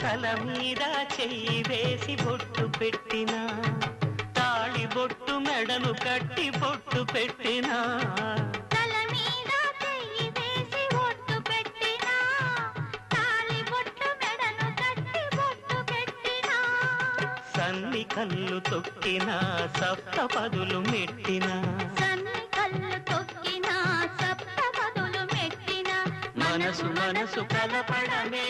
తల మీద చెయ్యి వేసి బొట్టు పెట్టినా తాళి బొట్టు మెడను కట్టి బొట్టు పెట్టినా తల మీద చెయ్యి వేసి బొట్టు పెట్టినా తాళి బొట్టు మెడను కట్టి బొట్టు పెట్టినా సన్ని కళ్ళు తొక్కినా సప్తపదులు మెట్టినా సన్ని కళ్ళు తొక్కినా సప్తపదులు మెట్టినా మనసు మనసు కలపడమే